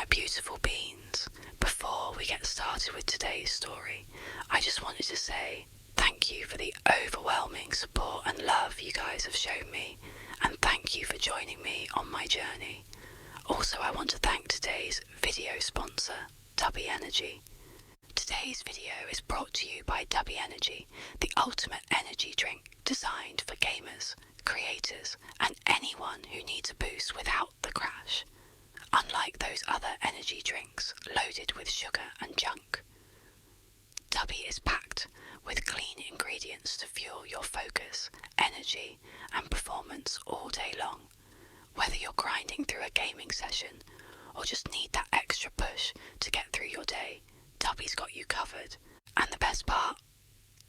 my beautiful beans. Before we get started with today's story, I just wanted to say thank you for the overwhelming support and love you guys have shown me, and thank you for joining me on my journey. Also, I want to thank today's video sponsor, Tubby Energy. Today's video is brought to you by Tubby Energy, the ultimate energy drink designed for gamers, creators, and anyone who needs a boost without the crash. Unlike those other energy drinks loaded with sugar and junk, Tubby is packed with clean ingredients to fuel your focus, energy, and performance all day long. Whether you're grinding through a gaming session or just need that extra push to get through your day, Tubby's got you covered. And the best part,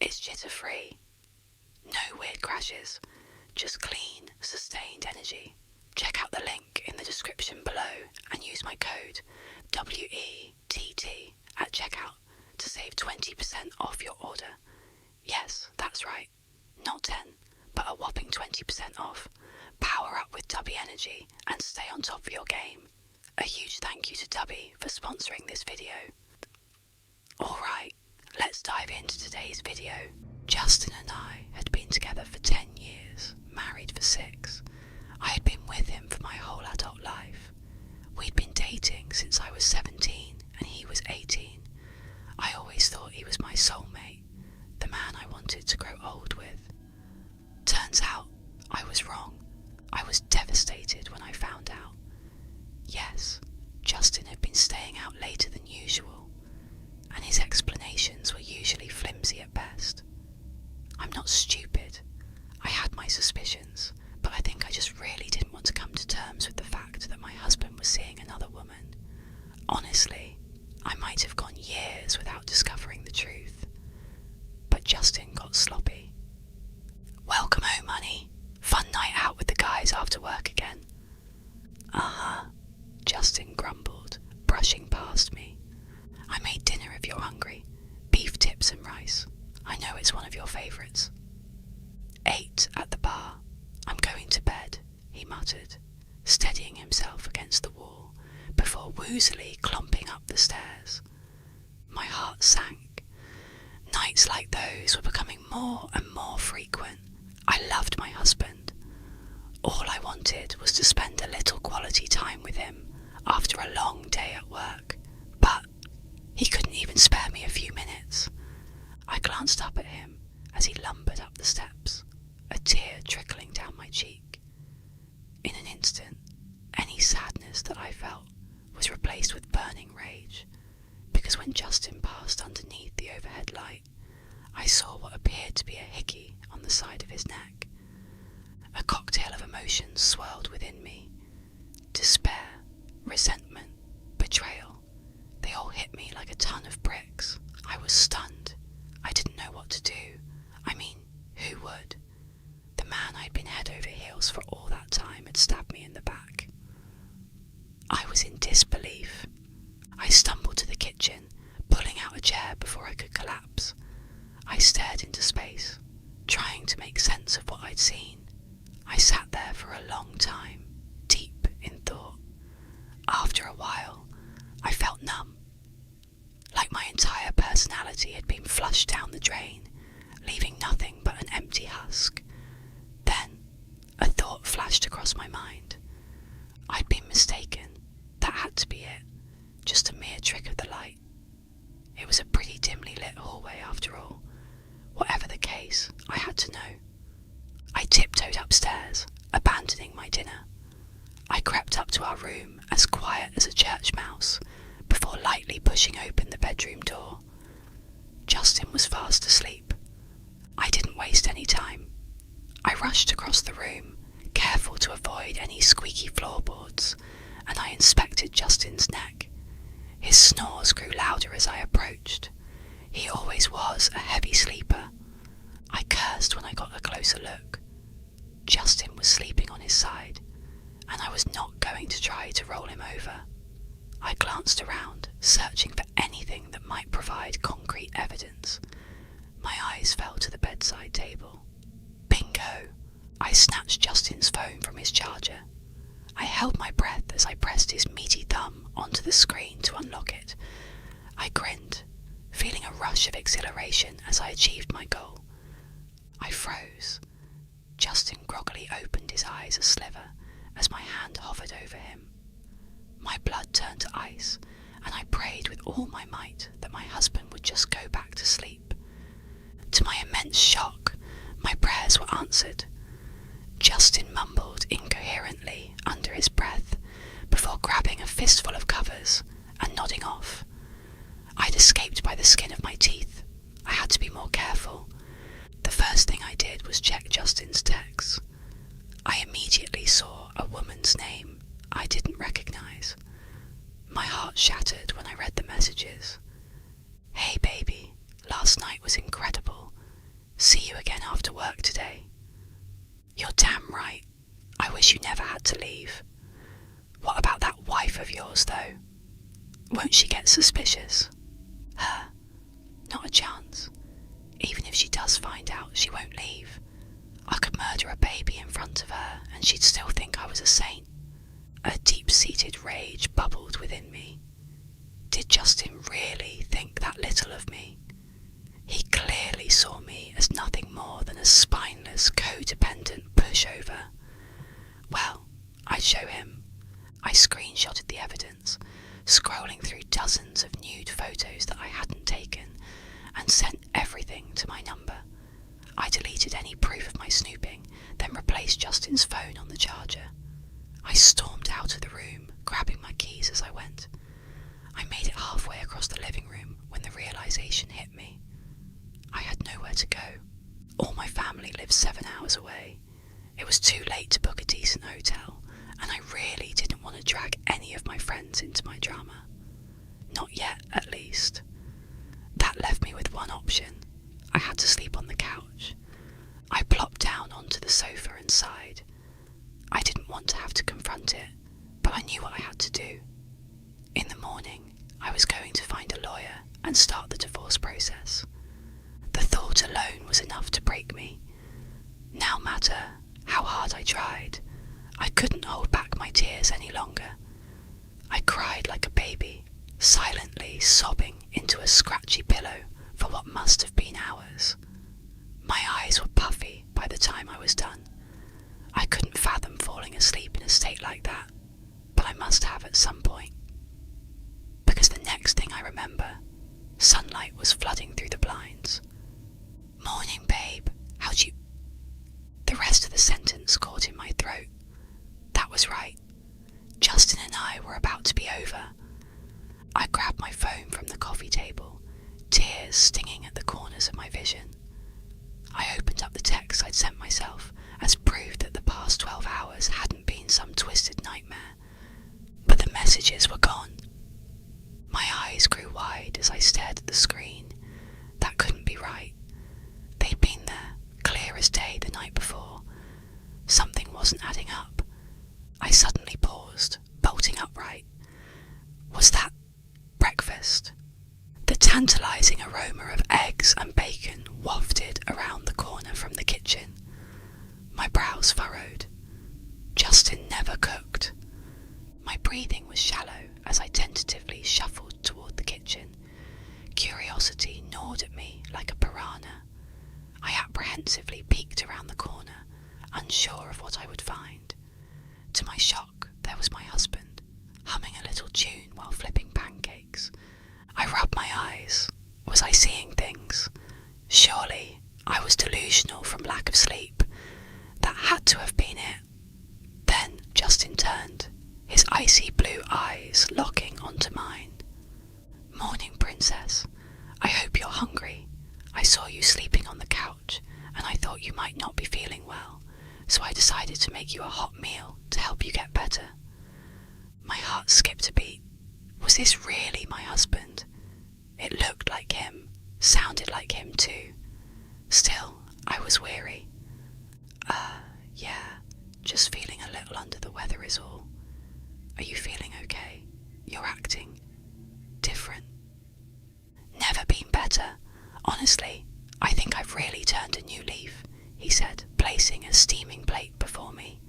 it's jitter-free. No weird crashes, just clean, sustained energy. Check out the link in the description below and use my code WETT at checkout to save 20% off your order. Yes, that's right, not 10, but a whopping 20% off. Power up with Tubby Energy and stay on top of your game. A huge thank you to Tubby for sponsoring this video. Alright, let's dive into today's video. Justin and I had been together for 10 years, married for 6. I had been with him for my whole adult life. We'd been dating since I was 17 and he was 18. I always thought he was my soulmate, the man I wanted to grow old with. Turns out, I was wrong. I was devastated when I found out. Yes, Justin had been staying out later than usual, and his explanations were usually flimsy at best. I'm not stupid. I had my suspicions, but I think I just really didn't want to come to terms with the fact that my husband was seeing another woman. Honestly, I might have gone years without discovering the truth, but Justin got sloppy. Welcome home, honey. Fun night out with the guys after work again. Uh-huh, Justin grumbled, brushing past me. I made dinner if you're hungry. Beef tips and rice. I know it's one of your favourites. 8 at the bar. I'm going to bed, he muttered, steadying himself against the wall before woozily clomping up the stairs. My heart sank. Nights like those were becoming more and more frequent. I loved my husband. All I wanted was to spend a little quality time with him after a long day at work, but he couldn't even spare me a few minutes. I glanced up at him as he lumbered up the steps, a tear trickling down my cheek. In an instant, any sadness that I felt was replaced with burning rage, because when Justin passed underneath the overhead light, I saw what appeared to be a hickey on the side of his neck. A cocktail of emotions swirled within me. Despair, resentment, betrayal. They all hit me like a ton of bricks. I was stunned. I didn't know what to do. I mean, who would? The man I'd been head over heels for all that time had stabbed me in the back. I was in disbelief. I stumbled to the kitchen, pulling out a chair before I could collapse. I stared into space, trying to make sense of what I'd seen. I sat there for a long time, deep in thought. After a while, I felt numb, like my entire personality had been flushed down the drain, leaving nothing but an empty husk. Then, a thought flashed across my mind. I'd been mistaken. That had to be it. Just a mere trick of the light. It was a pretty dimly lit hallway after all. Whatever the case, I had to know. I tiptoed upstairs, abandoning my dinner. I crept up to our room as quiet as a church mouse, before lightly pushing open the bedroom door. Justin was fast asleep. I didn't waste any time. I rushed across the room, careful to avoid any squeaky floorboards, and I inspected Justin's neck. His snores grew louder as I approached. He always was a heavy sleeper. I cursed when I got a closer look. Justin was sleeping on his side, and I was not going to try to roll him over. I glanced around, searching for anything that might provide concrete evidence. My eyes fell to the bedside table. Bingo! I snatched Justin's phone from his charger. I held my breath as I pressed his meaty thumb onto the screen to unlock it. I grinned, feeling a rush of exhilaration as I achieved my goal. I froze. Justin groggily opened his eyes a sliver as my hand hovered over him. My blood turned to ice, and I prayed with all my might that my husband would just go back to sleep. To my immense shock, my prayers were answered. Justin mumbled incoherently under his breath before grabbing a fistful of covers and nodding off. I'd escaped by the skin of my teeth. I had to be more careful. The first thing I did was check Justin's texts. I immediately saw a woman's name I didn't recognize. My heart shattered when I read the messages. "Hey baby, last night was incredible. See you again after work today. You're damn right. I wish you never had to leave. What about that wife of yours, though? Won't she get suspicious? Her? Not a chance. Even if she does find out, she won't leave. I could murder a baby in front of her and she'd still think I was a saint." A deep-seated rage bubbled within me. Did Justin really think that little of me? He clearly saw me as nothing more than a spineless, codependent pushover. Well, I'd show him. I screenshotted the evidence, scrolling through dozens of nude photos that I hadn't taken, and sent everything to my number. I deleted any proof of my snooping, then replaced Justin's phone on the charger. I stormed out of the room, grabbing my keys as I went. I made it halfway across the living room when the realization hit me. I had nowhere to go. All my family lived 7 hours away. It was too late to book a decent hotel, and I really didn't want to drag any of my friends into my drama. Not yet, at least. That left me with one option. I had to sleep on the couch. I plopped down onto the sofa and sighed. I didn't want to have to confront it, but I knew what I had to do. In the morning, I was going to find a lawyer and start the divorce process. The thought alone was enough to break me. No matter how hard I tried, I couldn't hold back my tears any longer. I cried like a baby, silently sobbing into a scratchy pillow for what must have been hours. My eyes were puffy by the time I was done. I couldn't fathom falling asleep in a state like that, but I must have at some point. Because the next thing I remember, sunlight was flooding through the blinds. "Morning, babe. How'd you..." The rest of the sentence caught in my throat. That was right. Justin and I were about to be over. I grabbed my phone from the coffee table, tears stinging at the corners of my vision. I opened up the text I'd sent myself as proof that the past 12 hours hadn't been some twisted nightmare. But the messages were gone. My eyes grew wide as I stared at the screen. That couldn't be right. They'd been there, clear as day the night before. Something wasn't adding up. I suddenly paused, bolting upright. Was that breakfast? The tantalizing aroma of eggs and bacon wafted around the corner from the kitchen. My brows furrowed. Justin never cooked. My breathing was shallow as I tentatively shuffled toward the kitchen. Curiosity gnawed at me like a piranha. I apprehensively peeked around the corner, unsure of what I would find. To my shock, there was my husband, humming a little tune while flipping pancakes. I rubbed my eyes. Was I seeing things? Surely I was delusional from lack of sleep. That had to have been it. Then Justin turned, his icy blue eyes locking onto mine. "Morning, princess. I hope you're hungry. I saw you sleeping on the couch, and I thought you might not be feeling well, so I decided to make you a hot meal to help you get better." My heart skipped a beat. Was this really my husband? It looked like him, sounded like him too. Still, I was weary. Yeah, just feeling a little under the weather is all. Are you feeling okay? You're acting different. Never been better. Honestly, I think I've really turned a new leaf, he said, placing a steaming plate before me.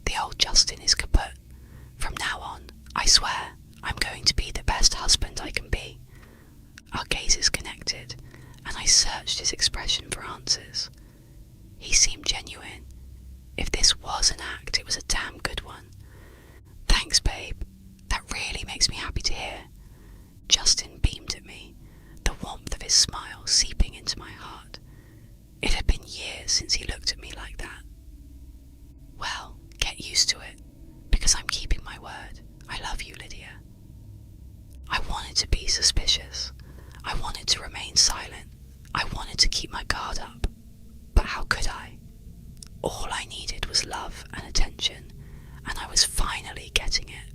The old Justin is kaput. answers. He seemed genuine. If this was an act, it was a damn good one. Thanks, babe. That really makes me happy to hear. Justin beamed at me, the warmth of his smile seeping into my heart. It had been years since he looked at me like that. Well, get used to it, because I'm keeping my word. I love you, Lydia. I wanted to be suspicious. I wanted to remain silent. I wanted to keep my guard up. But how could I? All I needed was love and attention, and I was finally getting it.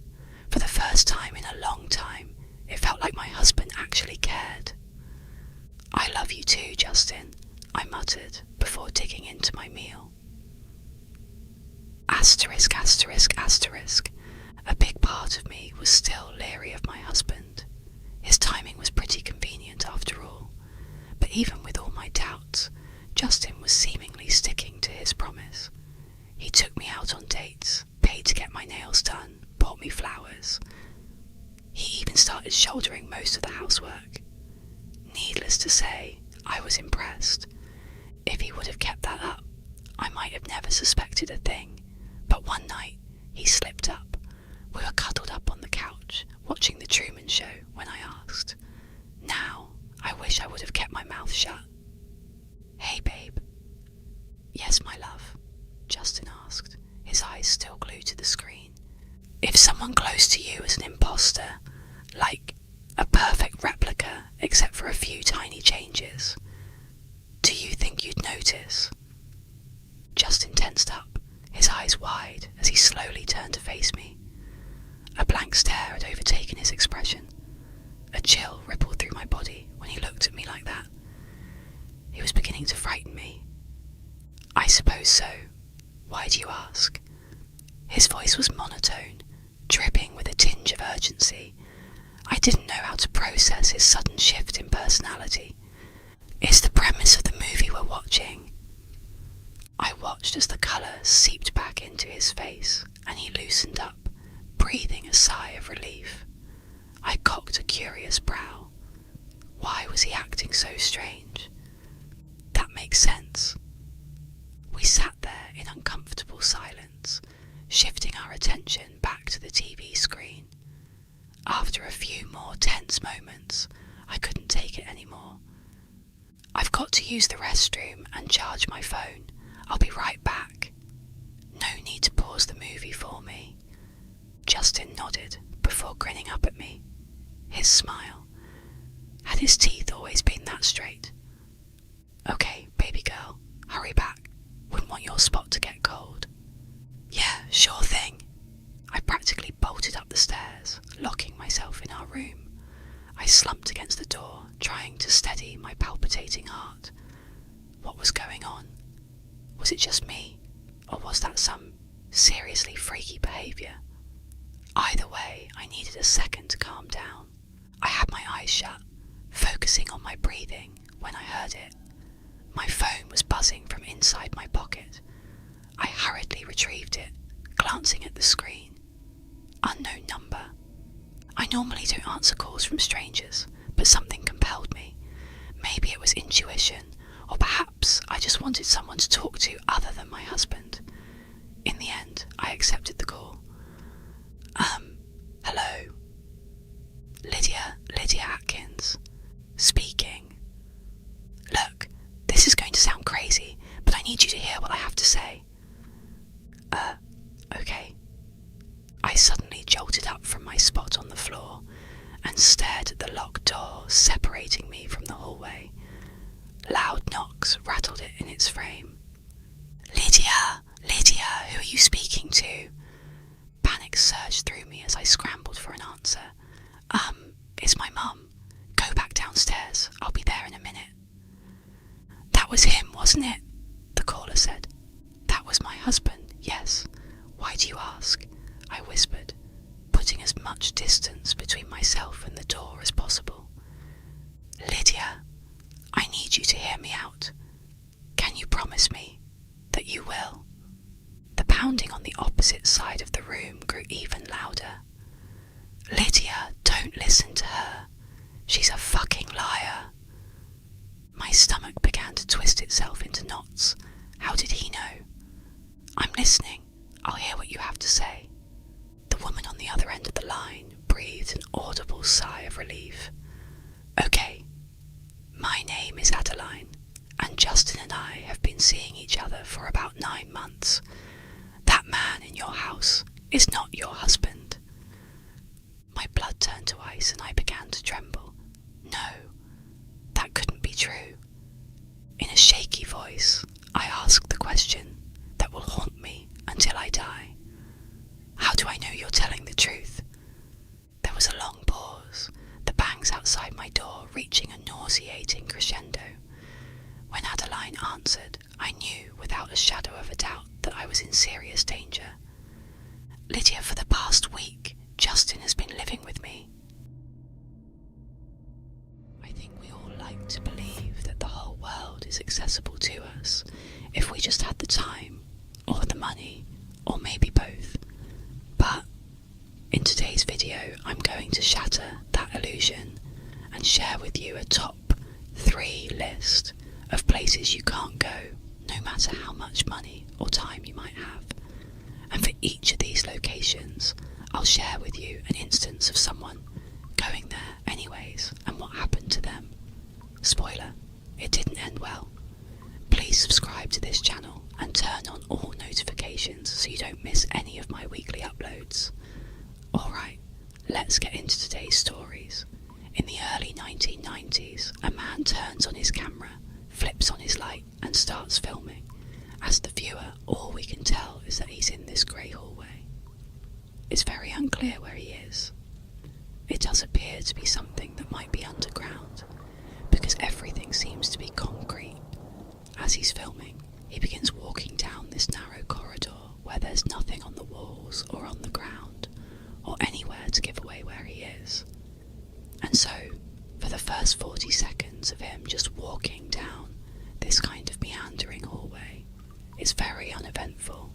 For the first time in a long time, it felt like my husband actually cared. I love you too, Justin, I muttered before digging into my meal. Asterisk, asterisk, asterisk. A big part of me was still leery of my husband. His timing was pretty convenient after all. But even with all my doubts, Justin was seemingly sticking to his promise. He took me out on dates, paid to get my nails done, bought me flowers. He even started shouldering most of the housework. Needless to say, I was impressed. If he would have kept that up, I might have never suspected a thing. But one night, he slipped up. We were cuddled up on the couch, watching the Truman Show, when I asked. Now, I wish I would have kept my mouth shut. Hey, babe. Yes, my love, Justin asked, his eyes still glued to the screen. If someone close to you is an imposter, like a perfect replica except for a few tiny changes, do you think you'd notice? Justin tensed up, his eyes wide as he slowly turned to face me. A blank stare had overtaken his expression. A chill rippled through my body when he looked at me like that. He was beginning to frighten me. I suppose so. Why do you ask? His voice was monotone, dripping with a tinge of urgency. I didn't know how to process his sudden shift in personality. It's the premise of the movie we're watching. I watched as the colour seeped back into his face and he loosened up, breathing a sigh of relief. I cocked a curious brow. Why was he acting so strange? That makes sense. We sat there in uncomfortable silence, shifting our attention back to the TV screen. After a few more tense moments, I couldn't take it anymore. I've got to use the restroom and charge my phone. I'll be right back. No need to pause the movie for me. Justin nodded before grinning up at me. His smile. Had his teeth always been that straight? Okay, baby girl, hurry back. Wouldn't want your spot to get cold. Yeah, sure thing. I practically bolted up the stairs, locking myself in our room. I slumped against the door, trying to steady my palpitating heart. What was going on? Was it just me, or was that some seriously freaky behaviour? Either way, I needed a second to calm down. I had my eyes shut, focusing on my breathing, when I heard it. My phone was buzzing from inside my pocket. I hurriedly retrieved it, glancing at the screen. Unknown number. I normally don't answer calls from strangers, but something compelled me. Maybe it was intuition, or perhaps I just wanted someone to talk to other than my husband. In the end, I accepted the call. Hello. Lydia Atkins. Speaking. Look, this is going to sound crazy, but I need you to hear what I have to say. Okay. I suddenly jolted up from my spot on the floor and stared at the locked door separating me from the hallway. Loud knocks rattled it in its frame. Lydia, who are you speaking to? Panic surged through me as I scrambled for an answer. It's my mum. Go back downstairs. I'll be there in a minute. That was him, wasn't it? The caller said. That was my husband, yes. Why do you ask? I whispered, putting as much distance between myself and the door as possible. Lydia, I need you to hear me out. Can you promise me that you will? The pounding on the opposite side of the room grew even louder. Lydia, don't listen to her. She's a fucking liar. My stomach began to twist itself into knots. How did he know? I'm listening. I'll hear what you have to say. The woman on the other end of the line breathed an audible sigh of relief. Okay, my name is Adeline, and Justin and I have been seeing each other for about 9 months. That man in your house is not your husband. My blood turned to ice and I began to tremble. No, that couldn't be true. In a shaky voice, I asked the question that will haunt me until I die. How do I know you're telling the truth? There was a long pause, the bangs outside my door reaching a nauseating crescendo. When Adeline answered, I knew without a shadow of a doubt that I was in serious danger. Lydia, for the past week, Justin has been living with me. I think we all like to believe that the whole world is accessible to us if we just had the time, or the money, or maybe both. But in today's video, I'm going to shatter that illusion and share with you a top 3 list of places you can't go, no matter how much money or time you might have. And for each of these locations, I'll share with you an instance of someone going there anyways and what happened to them. Spoiler, it didn't end well. Please subscribe to this channel and turn on all notifications so you don't miss any of my weekly uploads. Alright, let's get into today's stories. In the early 1990s, a man turns on his camera, flips on his light and starts filming. As the viewer, all we can tell is that he's in this grey hallway. It's very unclear where he is. It does appear to be something that might be underground, because everything seems to be concrete. As he's filming, he begins walking down this narrow corridor where there's nothing on the walls or on the ground, or anywhere to give away where he is. And so, for the first 40 seconds of him just walking down this kind of meandering hallway, it's very uneventful.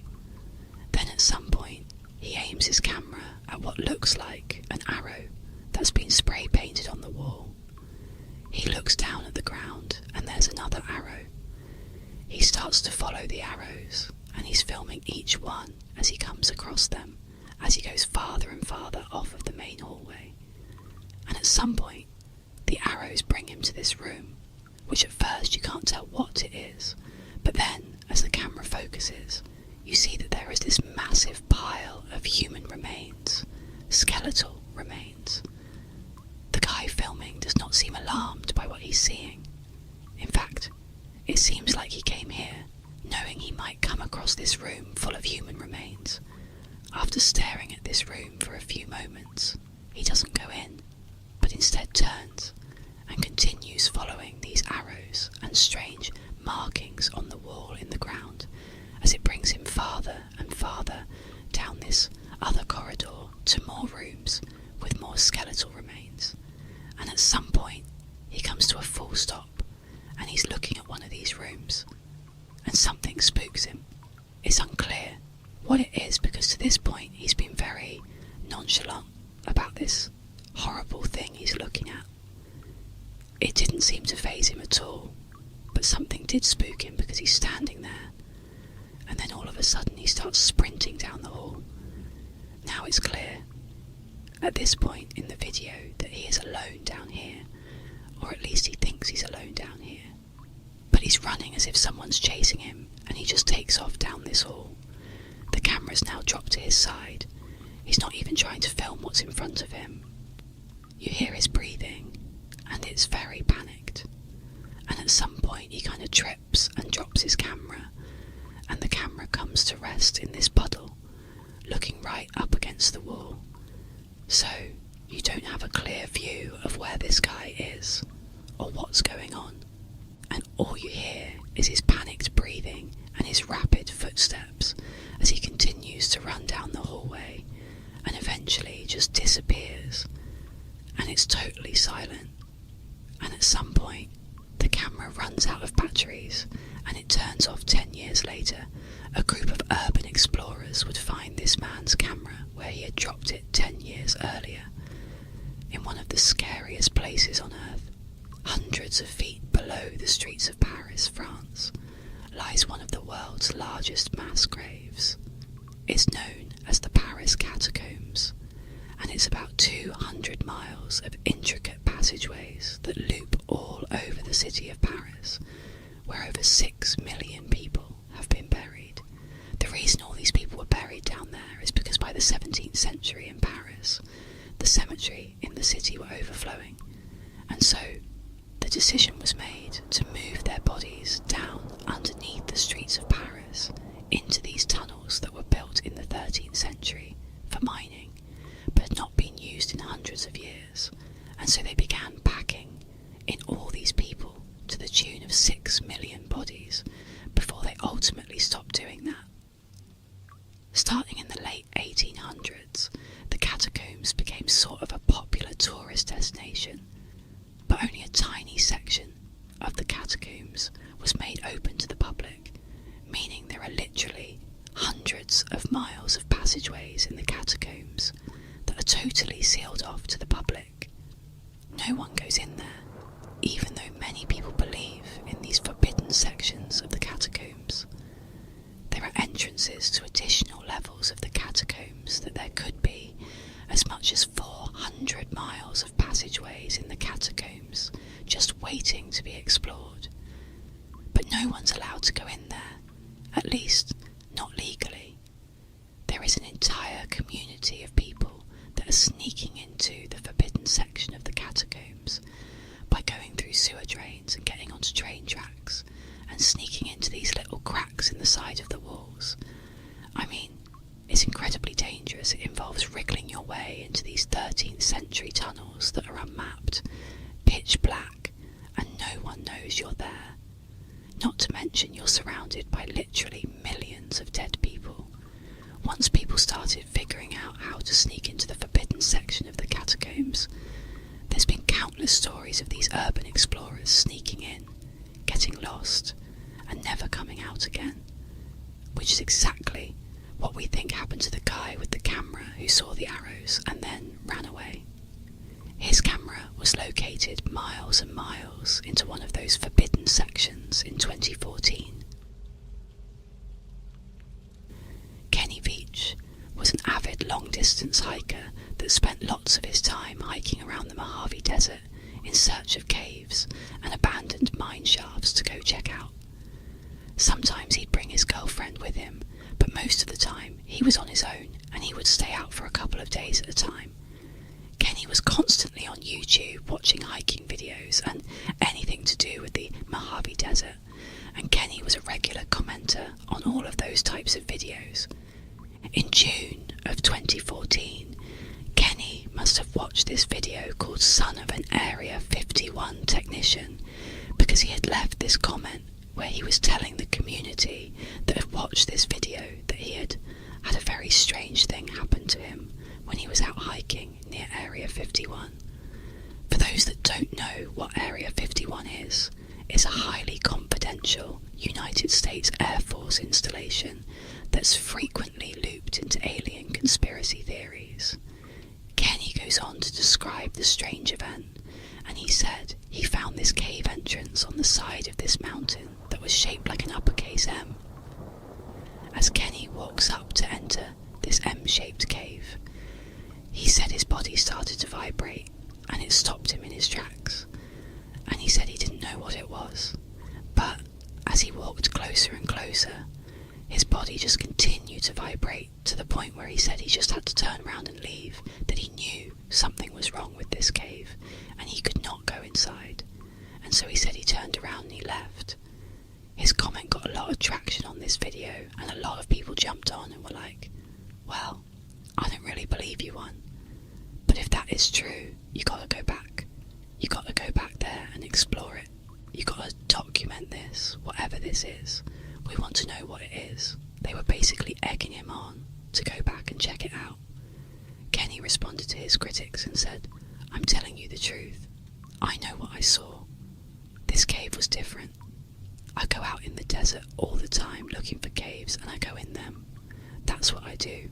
Then at some point, he aims his camera at what looks like an arrow that's been spray painted on the wall. He looks down at the ground and there's another arrow. He starts to follow the arrows and he's filming each one as he comes across them, as he goes farther and farther off of the main hallway. And at some point, the arrows bring him to this room, which at first you can't tell what it is, but then, as the camera focuses, you see that there is this massive pile of human remains, skeletal remains. The guy filming does not seem alarmed by what he's seeing. In fact, it seems like he came here knowing he might come across this room full of human remains. After staring at this room for a few moments, he doesn't go in, but instead turns and continues following these arrows and strange markings on the wall in the ground as it brings him farther and farther down this other corridor to more rooms with more skeletal remains. And at some point he comes to a full stop and he's looking at one of these rooms and something spooks him. It's unclear what it is because to this point he's been very nonchalant about this horrible thing he's looking at. It didn't seem to faze him at all, but something did spook him because he's standing there, and then all of a sudden he starts sprinting down the hall. Now it's clear, at this point in the video, that he is alone down here, or at least he thinks he's alone down here. But he's running as if someone's chasing him, and he just takes off down this hall. The camera's now dropped to his side. He's not even trying to film what's in front of him. You hear his breathing, and it's very panicked. And at some point he kind of trips and drops his camera, and the camera comes to rest in this puddle, looking right up against the wall. So you don't have a clear view of where this guy is, or what's going on. And all you hear is his panicked breathing and his rapid footsteps as he continues to run down the hallway, and eventually just disappears. And it's totally silent. And at some point, the camera runs out of batteries and it turns off 10 years later. A group of urban explorers would find this man's camera where he had dropped it 10 years earlier, in one of the scariest places on Earth, Hundreds of feet below the streets of Paris, France, lies one of the world's largest mass graves. It's known as the Paris Catacombs, and it's about 200 miles of intricate passageways that loop all over the city of Paris, where over 6 million people have been buried. The reason all these people were buried down there is because by the 17th century in Paris, the cemetery in the city were overflowing, and so the decision was made to move their bodies down underneath the streets of Paris into these tunnels that were built in the 13th century for mining, but had not been used in hundreds of years, and so they began packing in all these people to the tune of 6 million bodies before they ultimately stopped doing that. Starting in the late 1800s, the catacombs became sort of a popular tourist destination, but only a tiny section of the catacombs was made open to the public, meaning there are literally hundreds of miles of passageways in the catacombs that are totally sealed off to the public. No one goes in there, even though many people believe in these forbidden sections of the catacombs. There are entrances to additional levels of the catacombs that there could be as much as 400 miles of passageways in the catacombs just waiting to be explored. But no one's allowed to go in there, at least not legally. There is an entire community of people that are sneaking into the forbidden section of the catacombs by going through sewer drains and getting onto train tracks and sneaking into these little cracks in the side of the walls. I mean, it's incredibly dangerous. It involves wriggling your way into these 13th century tunnels that are unmapped, pitch black, and no one knows you're there. Not to mention you're surrounded by literally millions of dead people. Once people started figuring out how to sneak into the forbidden section of the catacombs, there's been countless stories of these urban explorers sneaking in, getting lost, and never coming out again, which is exactly what we think happened to the guy with the camera who saw the arrows and then ran away. His camera was located miles and miles into one of those forbidden sections in 2014. Kenny Veach was an avid long-distance hiker that spent lots of his time hiking around the Mojave Desert in search of caves and abandoned mine shafts to go check out. Sometimes he'd bring his girlfriend with him, but most of the time he was on his own and he would stay out for a couple of days at a time. Kenny was constantly on YouTube watching hiking videos and anything to do with the Mojave Desert, and Kenny was a regular commenter on all of those types of videos. In June of 2014, Kenny must have watched this video called Son of an Area 51 Technician because he had left this comment where he was telling the community that had watched this video that he had had a very strange thing happen to him when he was out hiking near Area 51. For those that don't know what Area 51 is, it's a highly confidential United States Air Force installation that's frequently looped into alien conspiracy theories. Kenny goes on to describe the strange event, and he said he found this cave entrance on the side of this mountain that was shaped like an uppercase M. As Kenny walks up to enter this M-shaped cave, he said his body started to vibrate and it stopped him in his tracks, and he said he didn't know what it was, but as he walked closer and closer, his body just continued to vibrate to the point where he said he just had to turn around and leave, that he knew something was wrong with this cave and he could not go inside, and so he said he turned around and he left. His comment got a lot of traction on this video and a lot of people jumped on and were like, well, I don't really believe you one, but if that is true, you gotta go back. You gotta go back there and explore it. You gotta document this, whatever this is. We want to know what it is. They were basically egging him on to go back and check it out. Kenny responded to his critics and said, I'm telling you the truth. I know what I saw. This cave was different. I go out in the desert all the time looking for caves and I go in them. That's what I do.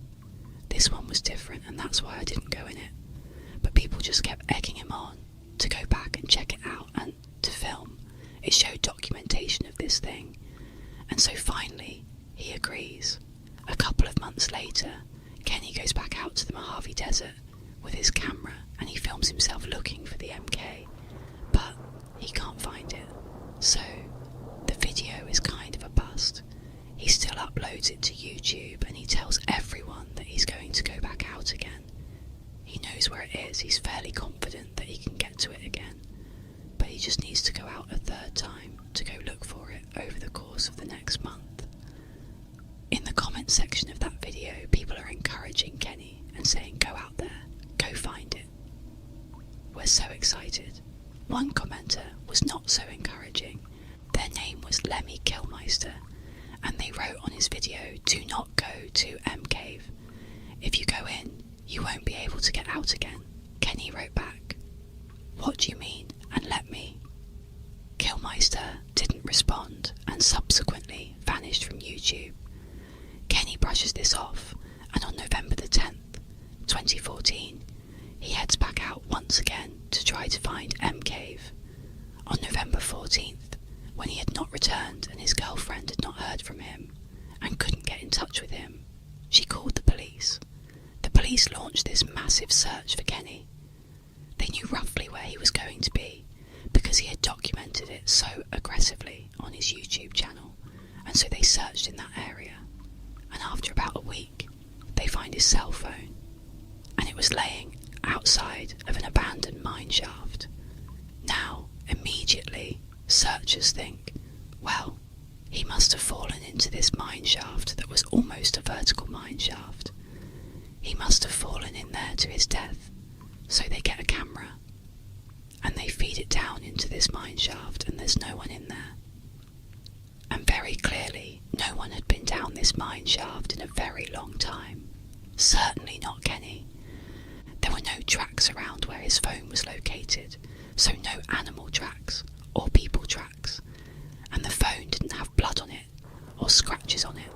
This one was different and that's why I didn't go in it. But people just kept egging him on to go back and check it out, and to film. It showed documentation of this thing. And so finally, he agrees. A couple of months later, Kenny goes back out to the Mojave Desert with his camera and he films himself looking for the MK, but he can't find it. So the video is kind of a bust. He still uploads it to YouTube and he tells everyone that he's going to go back out again. He knows where it is, he's fairly confident that he can get to it again, but he just needs to go out a third time to go look for it over the course of the next month. In the comment section of that video, people are encouraging Kenny and saying, go out there, go find it. We're so excited. One commenter was not so encouraging. Their name was Lemmy Killmeister, and they wrote on his video, do not go to M Cave. If you go in, you won't be able to get out again. Kenny wrote back, what do you mean, and let me? Killmeister didn't respond and subsequently vanished from YouTube. Kenny brushes this off, and on November the 10th, 2014, he heads back out once again to try to find M Cave. On November 14th, when he had not returned and his girlfriend had not heard from him and couldn't get in touch with him, she called the police. The police launched this massive search for Kenny. They knew roughly where he was going to be because he had documented it so aggressively on his YouTube channel, and so they searched in that area. And after about a week, they find his cell phone, and it was laying outside of an abandoned mine shaft. Now, immediately, searchers think, well, he must have fallen into this mine shaft that was almost a vertical mine shaft. He must have fallen in there to his death. So they get a camera, and they feed it down into this mine shaft, and there's no one in there. And very clearly, no one had been down this mine shaft in a very long time. Certainly not Kenny. There were no tracks around where his phone was located, so no animal tracks or people tracks, and the phone didn't have blood on it or scratches on it.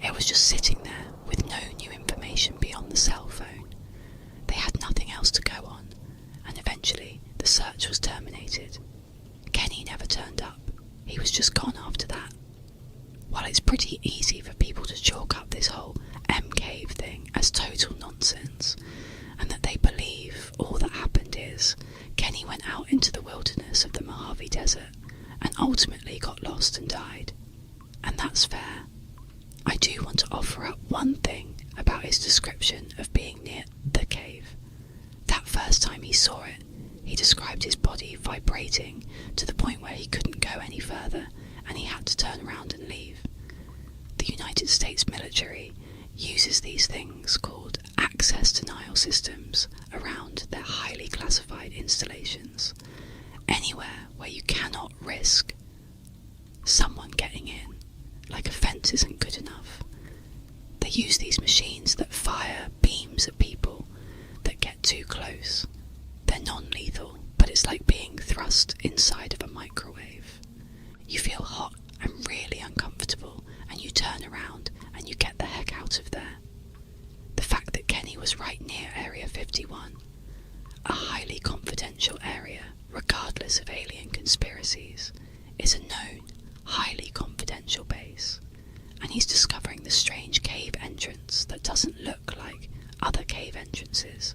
It was just sitting there with no new information beyond the cell phone. They had nothing else to go on, and eventually the search was terminated. Kenny never turned up. He was just gone after that. While it's pretty easy for people to chalk up this whole M Cave thing as total nonsense, and that they believe all that happened is Kenny went out into the wilderness of the Mojave Desert and ultimately got lost and died. And that's fair. I do want to offer up one thing about his description of being near the cave. That first time he saw it, he described his body vibrating to the point where he couldn't go any further and he had to turn around and leave. The United States military uses these things called access denial systems around their highly classified installations. Anywhere where you cannot risk someone getting in, like a fence isn't good enough. They use these machines that fire beams at people that get too close. They're non-lethal, but it's like being thrust inside of a microwave. You feel hot and really uncomfortable, and you turn around and you get the heck out of there. The fact that Kenny was right near Area 51, a highly confidential area, regardless of alien conspiracies, is a known, highly confidential base, and he's discovering the strange cave entrance that doesn't look like other cave entrances,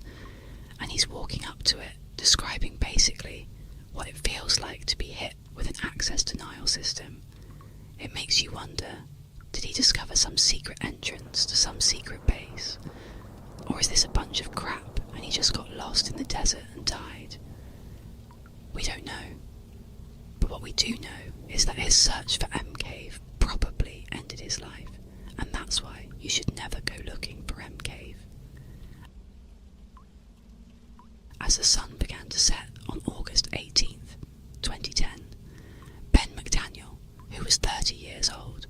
and he's walking up to it, describing basically what it feels like to be hit with an access denial system. It makes you wonder, did he discover some secret entrance to some secret base? Or is this a bunch of crap and he just got lost in the desert and died? We don't know. But what we do know is that his search for M Cave probably ended his life, and that's why you should never go looking for M Cave. As the sun began to set on August 18th, 2010, Ben McDaniel, who was 30 years old,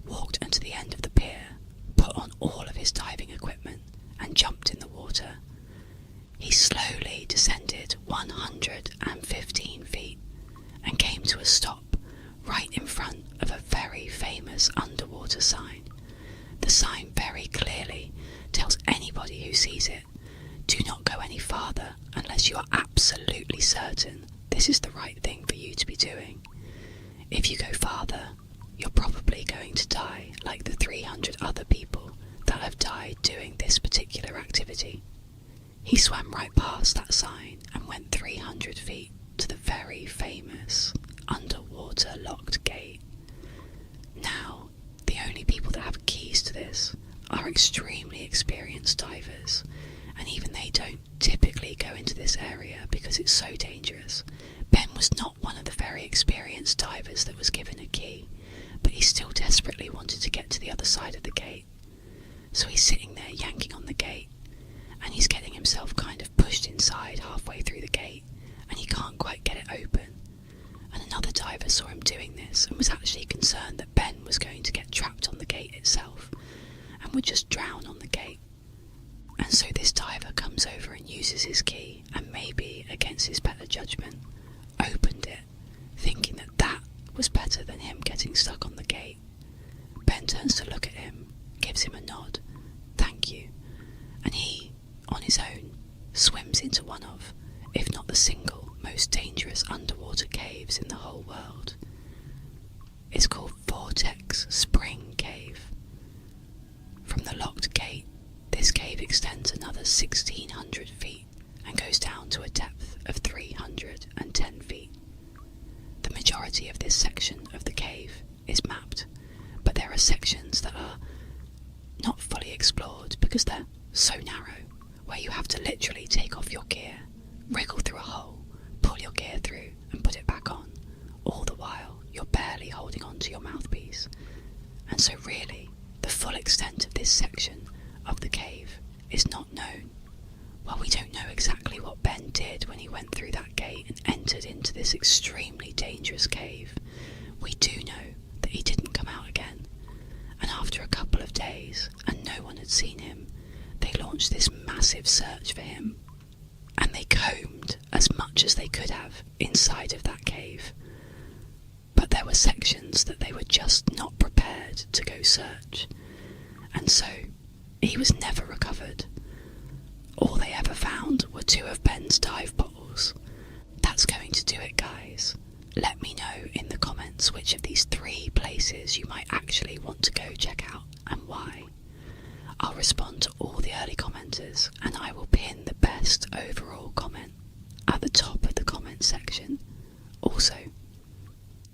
walked onto the end of the pier, put on all of his diving equipment, and jumped in the water. He slowly descended 115 feet and came to a stop right in front of a very famous underwater sign. The sign very clearly tells anybody who sees it, do not go any farther unless you are absolutely certain this is the right thing for you to be doing. If you go farther, you're probably going to die like the 300 other people that have died doing this particular activity. He swam right past that sign and went 300 feet to the very famous underwater locked gate. Now, the only people that have keys to this are extremely experienced divers, and even they don't typically go into this area because it's so dangerous. Ben was not one of the very experienced divers that was given a key, but he still desperately wanted to get to the other side of the gate. So he's sitting there yanking on the gate, and he's getting himself kind of pushed inside halfway through the gate, and he can't quite get it open. And another diver saw him doing this and was actually concerned that Ben was going to get trapped on the gate itself and would just drown on the gate. And so this diver comes over and uses his key, and maybe against his better judgment, opened it, thinking that that was better than him getting stuck on the gate. Ben turns to look at him, gives him a nod, thank you, and he, on his own, swims into one of, if not the single, most dangerous underwater caves in the whole world. It's called Vortex Spring Cave. From the locked gate, this cave extends another 1,600 feet and goes down to a depth of 310 feet. The majority of this section of the cave is mapped, but there are sections that are not fully explored because they're so narrow, where you have to literally take off your gear, wriggle through a hole, pull your gear through and put it back on, all the while you're barely holding on to your mouthpiece. And so really, the full extent of this section of the cave is not known. While we don't know exactly what Ben did when he went through that gate and entered into this extremely dangerous cave, we do know that he didn't come out again. And after a couple of days, and no one had seen him, they launched this massive search for him. And they combed as much as they could have inside of that cave. But there were sections that they were just not prepared to go search. And so, he was never recovered. All they ever found were 2 of Ben's dive bottles. That's going to do it, guys. Let me know in the comments which of these 3 places you might actually want to go check out and why. I'll respond to all the early commenters, and I will pin the best overall comment at the top of the comment section. Also,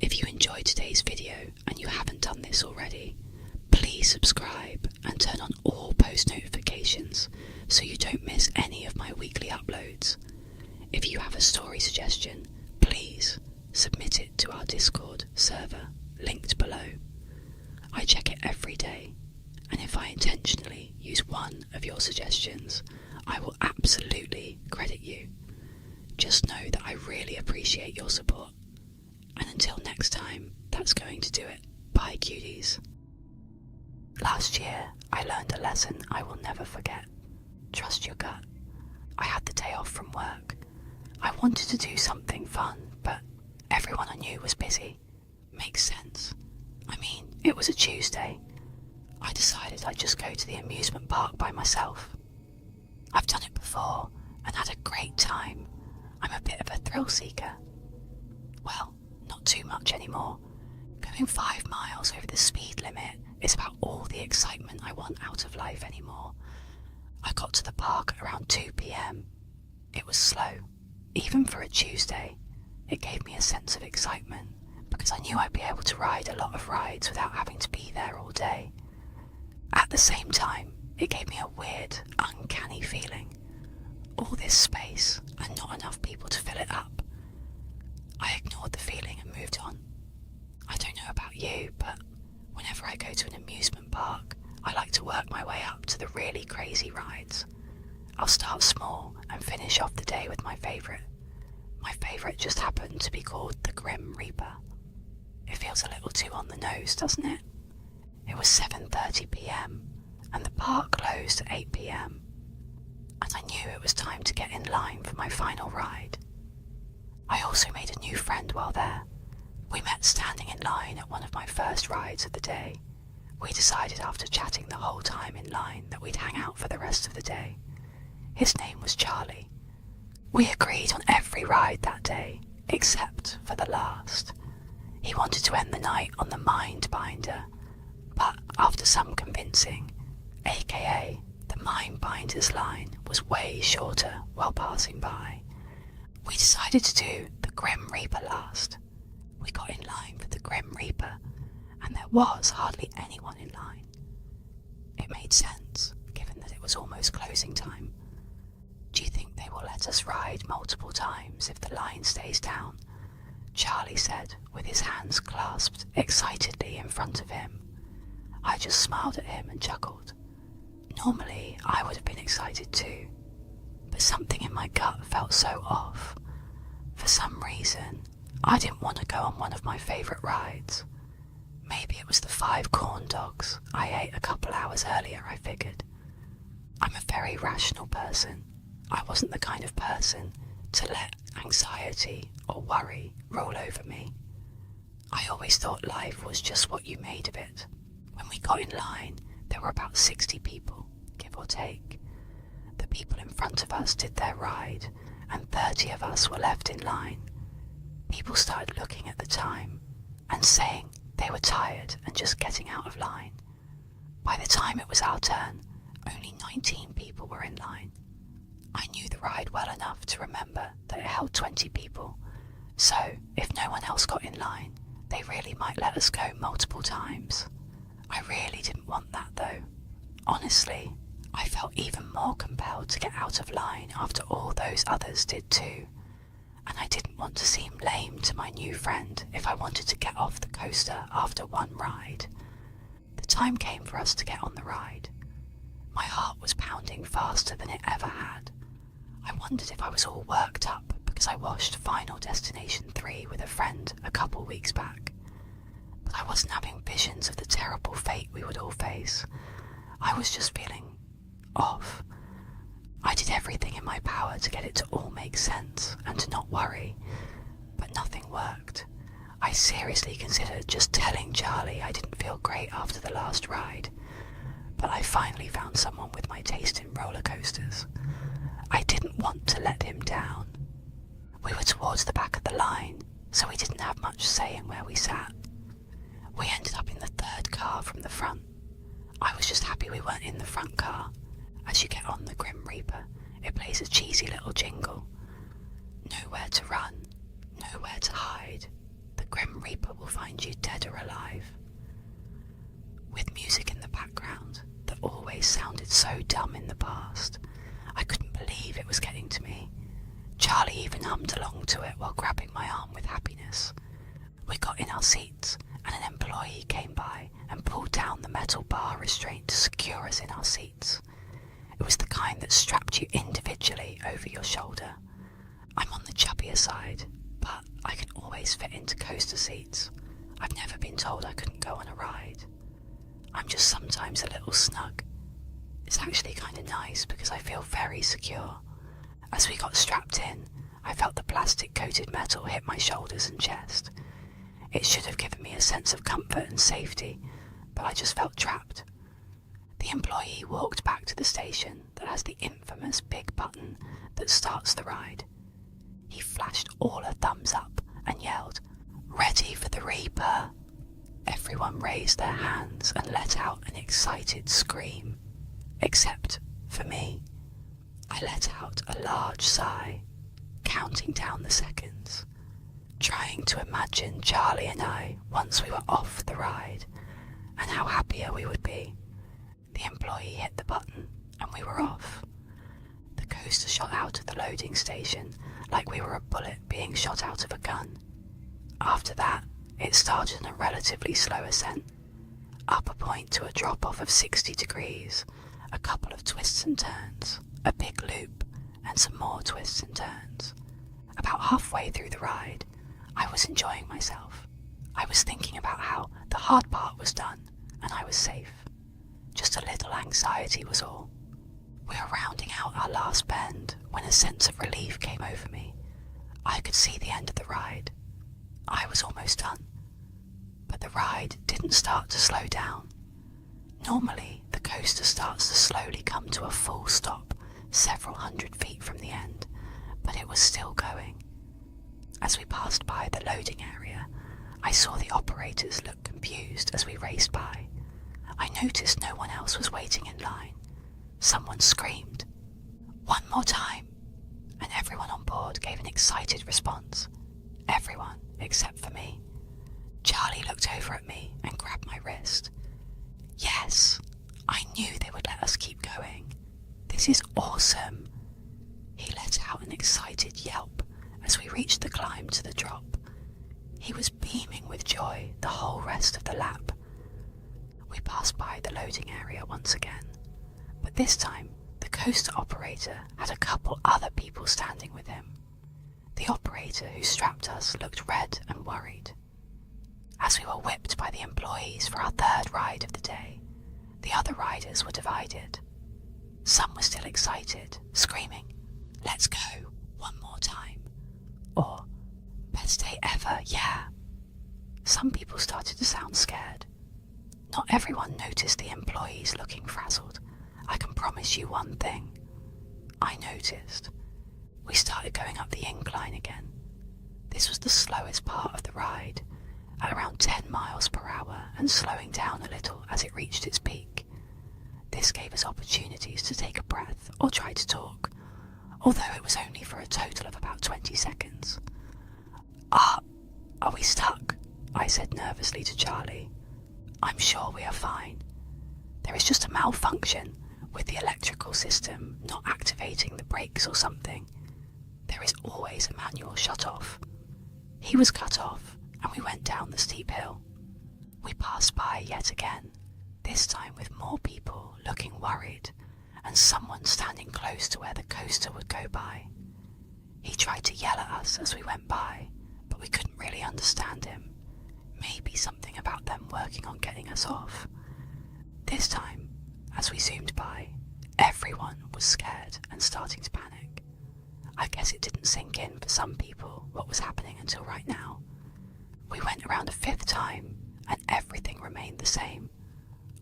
if you enjoyed today's video and you haven't done this already, please subscribe and turn on all post notifications so you don't miss any of my weekly uploads. If you have a story suggestion, please submit it to our Discord server, linked below. I check it every day, and if I intentionally use one of your suggestions, I will absolutely credit you. Just know that I really appreciate your support. And until next time, that's going to do it. Bye, cuties. Last year, I learned a lesson I will never forget. Trust your gut. I had the day off from work. I wanted to do something fun, but everyone I knew was busy. Makes sense. I mean, it was a Tuesday. I decided I'd just go to the amusement park by myself. I've done it before and had a great time. I'm a bit of a thrill seeker. Well, not too much anymore. Going 5 miles over the speed limit is about all the excitement I want out of life anymore. I got to the park around 2 p.m. It was slow. Even for a Tuesday, it gave me a sense of excitement because I knew I'd be able to ride a lot of rides without having to be there all day. At the same time, it gave me a weird, uncanny feeling. All this space and not enough people to fill it up. I ignored the feeling and moved on. I don't know about you, but whenever I go to an amusement park, I like to work my way up to the really crazy rides. I'll start small and finish off the day with my favourite. My favourite just happened to be called the Grim Reaper. It feels a little too on the nose, doesn't it? It was 7:30 p.m. and the park closed at 8 p.m. and I knew it was time to get in line for my final ride. I also made a new friend while there. We met standing in line at one of my first rides of the day. We decided after chatting the whole time in line that we'd hang out for the rest of the day. His name was Charlie. We agreed on every ride that day, except for the last. He wanted to end the night on the mind binder, but after some convincing, aka the mind binder's line was way shorter while passing by, we decided to do the Grim Reaper last. We got in line for the Grim Reaper, and there was hardly anyone in line. It made sense, given that it was almost closing time. Do you think they will let us ride multiple times if the line stays down? Charlie said, with his hands clasped excitedly in front of him. I just smiled at him and chuckled. Normally, I would have been excited too, but something in my gut felt so off. For some reason, I didn't want to go on one of my favourite rides. Maybe it was the 5 corn dogs I ate a couple hours earlier, I figured. I'm a very rational person. I wasn't the kind of person to let anxiety or worry roll over me. I always thought life was just what you made of it. When we got in line, there were about 60 people, give or take. The people in front of us did their ride, and 30 of us were left in line. People started looking at the time and saying they were tired and just getting out of line. By the time it was our turn, only 19 people were in line. I knew the ride well enough to remember that it held 20 people, so if no one else got in line, they really might let us go multiple times. I really didn't want that though. Honestly, I felt even more compelled to get out of line after all those others did too, and I didn't want to seem lame to my new friend if I wanted to get off the coaster after one ride. The time came for us to get on the ride. My heart was pounding faster than it ever had. I wondered if I was all worked up because I watched Final Destination 3 with a friend a couple weeks back. But I wasn't having visions of the terrible fate we would all face. I was just feeling off. I did everything in my power to get it to all make sense and to not worry, but nothing worked. I seriously considered just telling Charlie I didn't feel great after the last ride, but I finally found someone with my taste in roller coasters. I didn't want to let him down. We were towards the back of the line, so we didn't have much say in where we sat. We ended up in the 3rd car from the front. I was just happy we weren't in the front car. As you get on the Grim Reaper, it plays a cheesy little jingle. Nowhere to run, nowhere to hide. The Grim Reaper will find you dead or alive. With music in the background that always sounded so dumb in the past, I couldn't believe it was getting to me. Charlie even hummed along to it while grabbing my arm with happiness. We got in our seats, and an employee came by and pulled down the metal bar restraint to secure us in our seats. It was the kind that strapped you individually over your shoulder. I'm on the chubbier side, but I can always fit into coaster seats. I've never been told I couldn't go on a ride. I'm just sometimes a little snug. It's actually kind of nice because I feel very secure. As we got strapped in, I felt the plastic-coated metal hit my shoulders and chest. It should have given me a sense of comfort and safety, but I just felt trapped. The employee walked back to the station that has the infamous big button that starts the ride. He flashed all a thumbs up and yelled, "Ready for the Reaper!" Everyone raised their hands and let out an excited scream, except for me. I let out a large sigh, counting down the seconds, trying to imagine Charlie and I once we were off the ride, and how happier we would be. The employee hit the button, and we were off. The coaster shot out of the loading station like we were a bullet being shot out of a gun. After that, it started on a relatively slow ascent, up a point to a drop-off of 60 degrees, a couple of twists and turns, a big loop, and some more twists and turns. About halfway through the ride, I was enjoying myself. I was thinking about how the hard part was done, and I was safe. Just a little anxiety was all. We were rounding out our last bend when a sense of relief came over me. I could see the end of the ride. I was almost done. But the ride didn't start to slow down. Normally, the coaster starts to slowly come to a full stop several hundred feet from the end, but it was still going. As we passed by the loading area, I saw the operators look confused as we raced by. I noticed no one else was waiting in line. Someone screamed, "One more time!" and everyone on board gave an excited response. Everyone except for me. Charlie looked over at me and grabbed my wrist. Yes, I knew they would let us keep going. This is awesome. He let out an excited yelp as we reached the climb to the drop. He was beaming with joy the whole rest of the lap. We passed by the loading area once again, but this time the coaster operator had a couple other people standing with him. The operator who strapped us looked red and worried. As we were whipped by the employees for our third ride of the day, the other riders were divided. Some were still excited, screaming, "Let's go, one more time," or "Best day ever, yeah." Some people started to sound scared. Not everyone noticed the employees looking frazzled. I can promise you one thing. I noticed. We started going up the incline again. This was the slowest part of the ride, at around 10 miles per hour and slowing down a little as it reached its peak. This gave us opportunities to take a breath or try to talk, although it was only for a total of about 20 seconds. Are we stuck?" I said nervously to Charlie. "I'm sure we are fine. There is just a malfunction with the electrical system not activating the brakes or something. There is always a manual shut-off." He was cut off, and we went down the steep hill. We passed by yet again, this time with more people looking worried, and someone standing close to where the coaster would go by. He tried to yell at us as we went by, but we couldn't really understand him. Maybe something about them working on getting us off. This time, as we zoomed by, everyone was scared and starting to panic. I guess it didn't sink in for some people what was happening until right now. We went around a 5th time, and everything remained the same.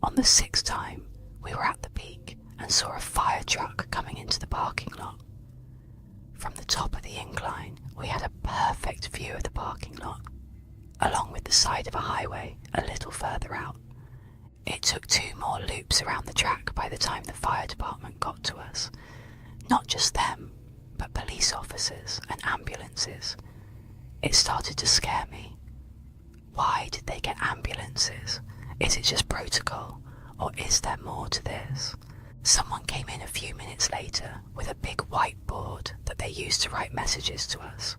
On the 6th time, we were at the peak and saw a fire truck coming into the parking lot. From the top of the incline, we had a perfect view of the parking lot, along with the side of a highway a little further out. It took 2 more loops around the track by the time the fire department got to us. Not just them, but police officers and ambulances. It started to scare me. Why did they get ambulances? Is it just protocol, or is there more to this? Someone came in a few minutes later with a big whiteboard that they used to write messages to us.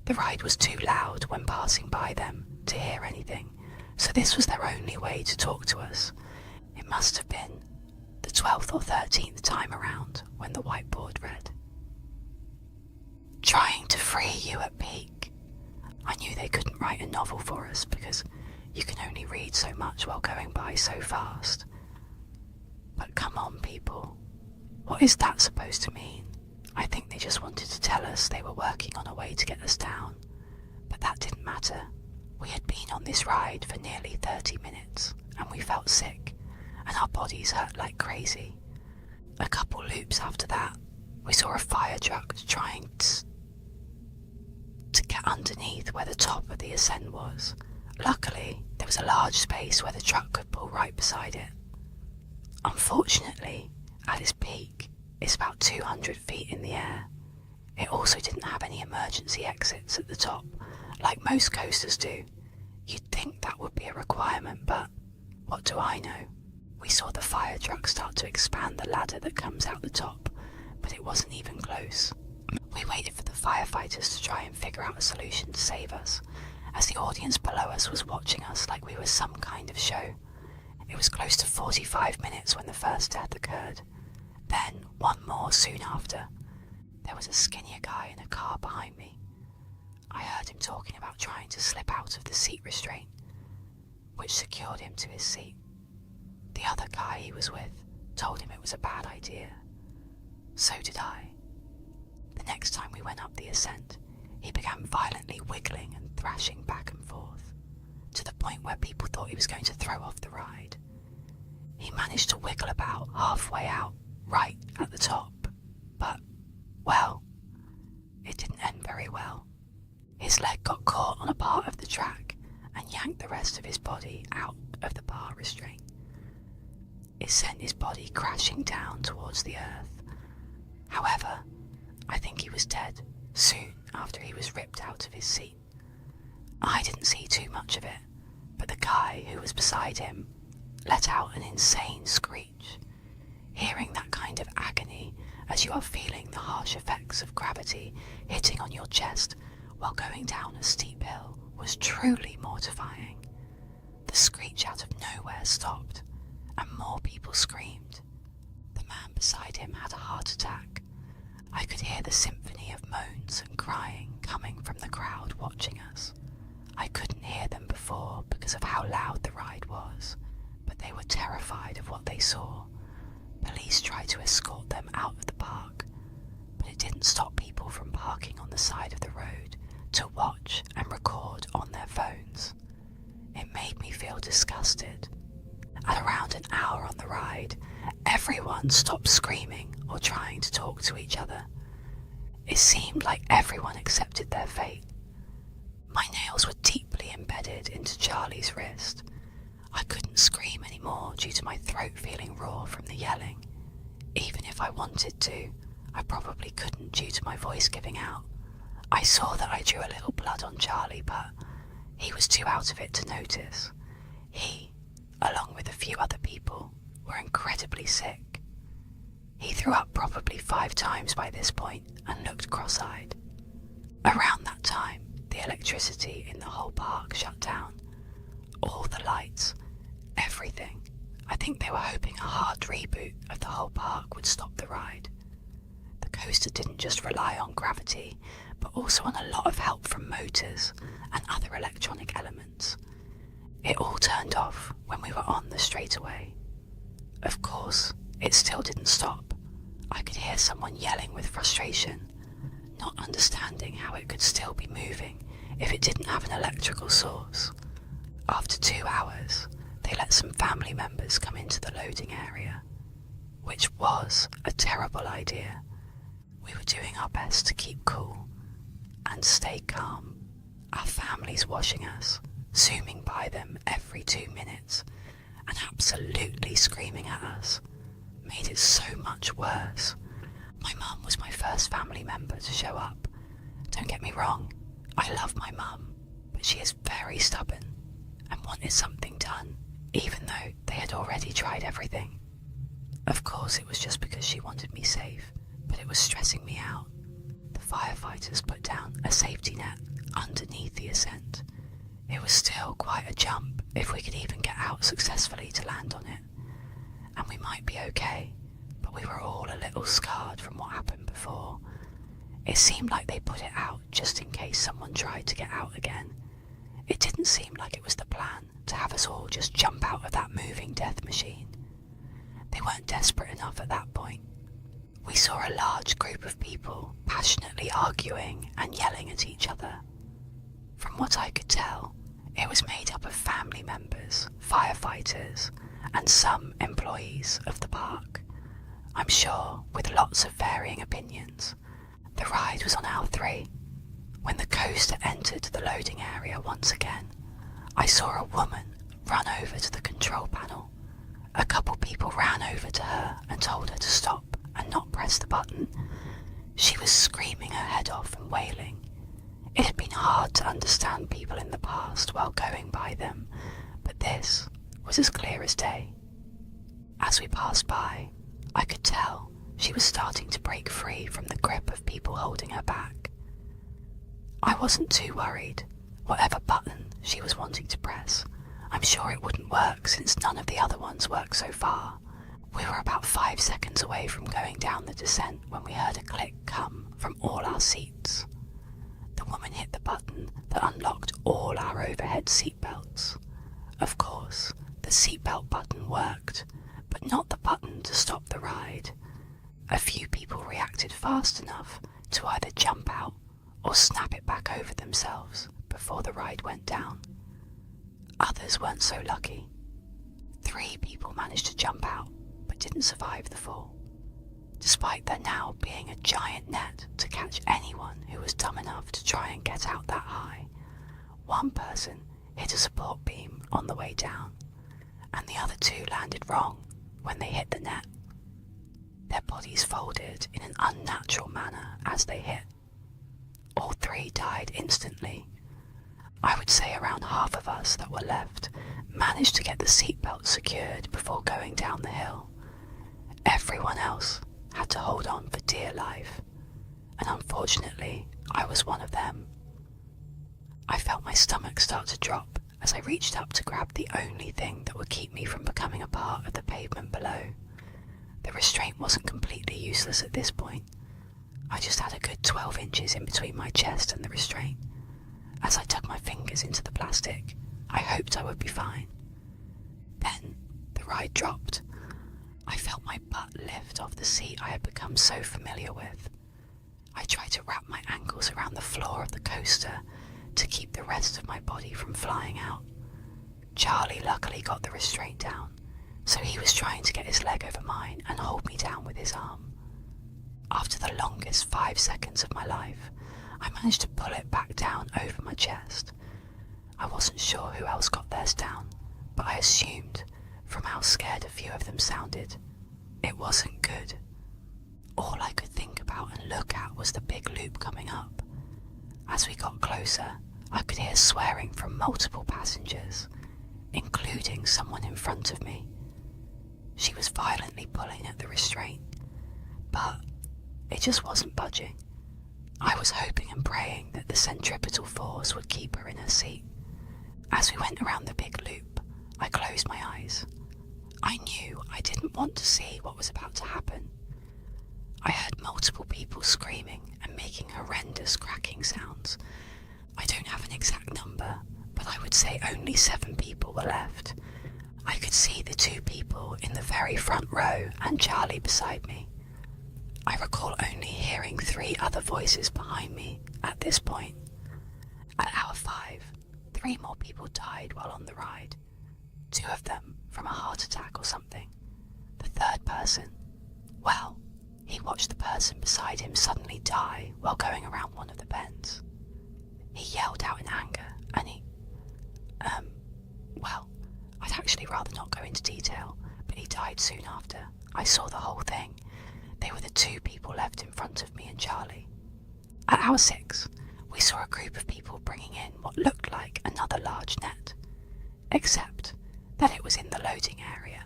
The ride was too loud when passing by them to hear anything, so this was their only way to talk to us. It must have been the 12th or 13th time around when the whiteboard read, "Trying to free you at peak." I knew they couldn't write a novel for us because you can only read so much while going by so fast. But come on, people. What is that supposed to mean? I think they just wanted to tell us they were working on a way to get us down. But that didn't matter. We had been on this ride for nearly 30 minutes, and we felt sick, and our bodies hurt like crazy. A couple loops after that, we saw a fire truck trying to get underneath where the top of the ascent was. Luckily, there was a large space where the truck could pull right beside it. Unfortunately, at its peak, it's about 200 feet in the air. It also didn't have any emergency exits at the top, like most coasters do. You'd think that would be a requirement, but what do I know? We saw the fire truck start to expand the ladder that comes out the top, but it wasn't even close. We waited for the firefighters to try and figure out a solution to save us, as the audience below us was watching us like we were some kind of show. It was close to 45 minutes when the first death occurred. Then, one more soon after. There was a skinnier guy in a car behind me. I heard him talking about trying to slip out of the seat restraint, which secured him to his seat. The other guy he was with told him it was a bad idea. So did I. The next time we went up the ascent, he began violently wiggling and thrashing back and forth, to the point where people thought he was going to throw off the ride. He managed to wiggle about halfway out, right at the top, but, well, it didn't end very well. His leg got caught on a part of the track and yanked the rest of his body out of the bar restraint. It sent his body crashing down towards the earth. However, I think he was dead soon after he was ripped out of his seat. I didn't see too much of it, but the guy who was beside him let out an insane screech. Hearing that kind of agony as you are feeling the harsh effects of gravity hitting on your chest while going down a steep hill was truly mortifying. The screech out of nowhere stopped, and more people screamed. The man beside him had a heart attack. I could hear the symphony of moans and crying coming from the crowd watching us. I couldn't hear them before because of how loud the ride was, but they were terrified of what they saw. Police tried to escort them out of the park, but it didn't stop people from parking on the side of the road to watch and record on their phones. It made me feel disgusted. At around an hour on the ride, everyone stopped screaming or trying to talk to each other. It seemed like everyone accepted their fate. My nails were deeply embedded into Charlie's wrist. I couldn't scream anymore due to my throat feeling raw from the yelling. Even if I wanted to, I probably couldn't due to my voice giving out. I saw that I drew a little blood on Charlie, but he was too out of it to notice. He, along with a few other people, were incredibly sick. He threw up probably 5 times by this point and looked cross-eyed. Around that time, the electricity in the whole park shut down. All the lights, everything. I think they were hoping a hard reboot of the whole park would stop the ride. The coaster didn't just rely on gravity, but also on a lot of help from motors and other electronic elements. It all turned off when we were on the straightaway. Of course, it still didn't stop. I could hear someone yelling with frustration, not understanding how it could still be moving if it didn't have an electrical source. After 2 hours, they let some family members come into the loading area, which was a terrible idea. We were doing our best to keep cool and stay calm. Our families watching us, zooming by them every 2 minutes, and absolutely screaming at us, made it so much worse. My mum was my first family member to show up. Don't get me wrong, I love my mum, but she is very stubborn and wanted something done, even though they had already tried everything. Of course, it was just because she wanted me safe, but it was stressing me out. The firefighters put down a safety net underneath the ascent. It was still quite a jump if we could even get out successfully to land on it. And we might be okay, but we were all a little scarred from what happened before. It seemed like they put it out just in case someone tried to get out again. It didn't seem like it was the plan to have us all just jump out of that moving death machine. They weren't desperate enough at that point. We saw a large group of people passionately arguing and yelling at each other. From what I could tell, it was made up of family members, firefighters, and some employees of the park. I'm sure with lots of varying opinions. The ride was on hour 3. When the coaster entered the loading area once again, I saw a woman run over to the control panel. A couple people ran over to her and told her to stop and not press the button. She was screaming her head off and wailing. It had been hard to understand people in the past while going by them, but this was as clear as day. As we passed by, I could tell she was starting to break free from the grip of people holding her back. I wasn't too worried. Whatever button she was wanting to press, I'm sure it wouldn't work since none of the other ones worked so far. We were about 5 seconds away from going down the descent when we heard a click come from all our seats. The woman hit the button that unlocked all our overhead seatbelts. Of course, the seatbelt button worked, but not the button to stop the ride. A few people reacted fast enough to either jump out or snap it back over themselves before the ride went down. Others weren't so lucky. 3 people managed to jump out but didn't survive the fall. despite there now being a giant net to catch anyone who was dumb enough to try and get out that high. One person hit a support beam on the way down, and the other two landed wrong when they hit the net. Their bodies folded in an unnatural manner as they hit. All three died instantly. I would say around half of us that were left managed to get the seatbelt secured before going down the hill. Everyone else had to hold on for dear life, and unfortunately, I was one of them. I felt my stomach start to drop as I reached up to grab the only thing that would keep me from becoming a part of the pavement below. The restraint wasn't completely useless at this point. I just had a good 12 inches in between my chest and the restraint. As I dug my fingers into the plastic, I hoped I would be fine. Then, the ride dropped. I felt my butt lift off the seat I had become so familiar with. I tried to wrap my ankles around the floor of the coaster to keep the rest of my body from flying out. Charlie luckily got the restraint down, so he was trying to get his leg over mine and hold me down with his arm. After the longest 5 seconds of my life, I managed to pull it back down over my chest. I wasn't sure who else got theirs down, but I assumed, from how scared a few of them sounded, it wasn't good. All I could think about and look at was the big loop coming up. As we got closer, I could hear swearing from multiple passengers, including someone in front of me. She was violently pulling at the restraint, but it just wasn't budging. I was hoping and praying that the centripetal force would keep her in her seat. As we went around the big loop, I closed my eyes. I knew I didn't want to see what was about to happen. I heard multiple people screaming and making horrendous cracking sounds. I don't have an exact number, but I would say only 7 people were left. I could see the 2 people in the very front row and Charlie beside me. I recall only hearing 3 other voices behind me at this point. At hour 5, 3 more people died while on the ride. 2 of them from a heart attack or something. The third person, well, he watched the person beside him suddenly die while going around one of the bends. He yelled out in anger and I'd actually rather not go into detail, but he died soon after. I saw the whole thing. They were the 2 people left in front of me and Charlie. At hour 6, we saw a group of people bringing in what looked like another large net, except that it was in the loading area.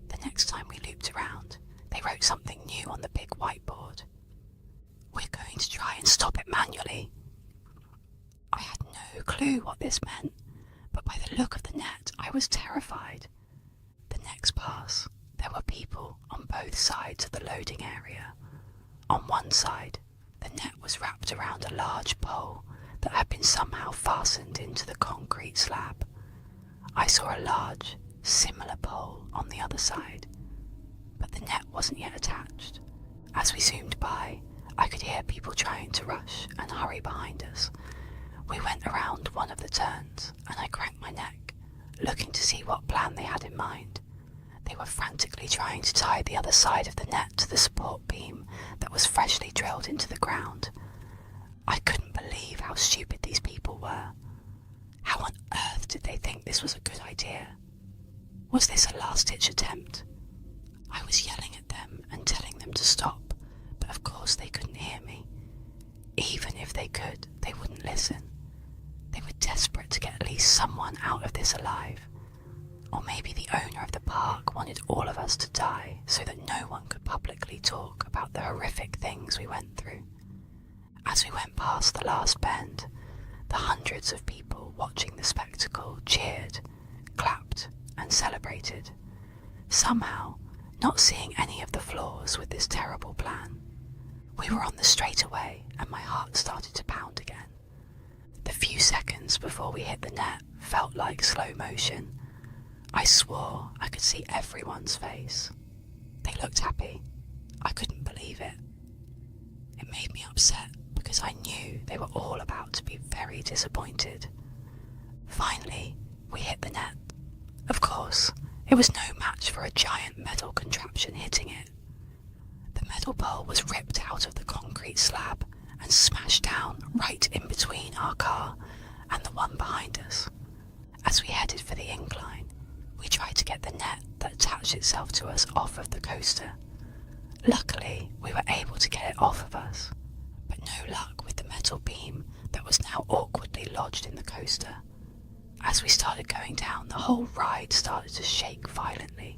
The next time we looped around, they wrote something new on the big whiteboard. "We're going to try and stop it manually." I had no clue what this meant, but by the look of the net, I was terrified. The next pass, there were people on both sides of the loading area. On one side, the net was wrapped around a large pole that had been somehow fastened into the concrete slab. I saw a large, similar pole on the other side, but the net wasn't yet attached. As we zoomed by, I could hear people trying to rush and hurry behind us. We went around one of the turns, and I cranked my neck, looking to see what plan they had in mind. They were frantically trying to tie the other side of the net to the support beam that was freshly drilled into the ground. I couldn't believe how stupid these people were. How on earth did they think this was a good idea? Was this a last-ditch attempt? I was yelling at them and telling them to stop, but of course they couldn't hear me. Even if they could, they wouldn't listen. They were desperate to get at least someone out of this alive. Or maybe the owner of the park wanted all of us to die so that no one could publicly talk about the horrific things we went through. As we went past the last bend, the hundreds of people watching the spectacle cheered, clapped, and celebrated, somehow not seeing any of the flaws with this terrible plan. We were on the straightaway and my heart started to pound again. The few seconds before we hit the net felt like slow motion. I swore I could see everyone's face. They looked happy. I couldn't believe it. It made me upset because I knew they were all about to be very disappointed. Finally, we hit the net. Of course, it was no match for a giant metal contraption hitting it. The metal pole was ripped out of the concrete slab and smashed down right in between our car and the one behind us. As we headed for the incline, we tried to get the net that attached itself to us off of the coaster. Luckily, we were able to get it off of us, but no luck with the metal beam that was now awkwardly lodged in the coaster. As we started going down, the whole ride started to shake violently.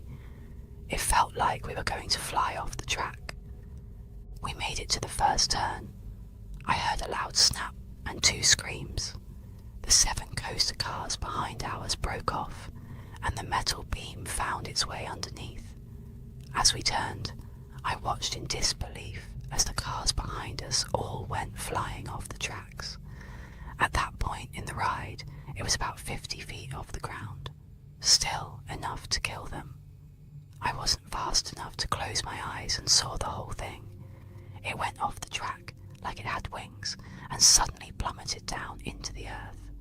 It felt like we were going to fly off the track. We made it to the first turn. I heard a loud snap and 2 screams. The 7 coaster cars behind ours broke off, and the metal beam found its way underneath. As we turned, I watched in disbelief as the cars behind us all went flying off the tracks. At that point in the ride, it was about 50 feet off the ground, still enough to kill them. I wasn't fast enough to close my eyes and saw the whole thing. It went off the track like it had wings and suddenly plummeted down into the earth.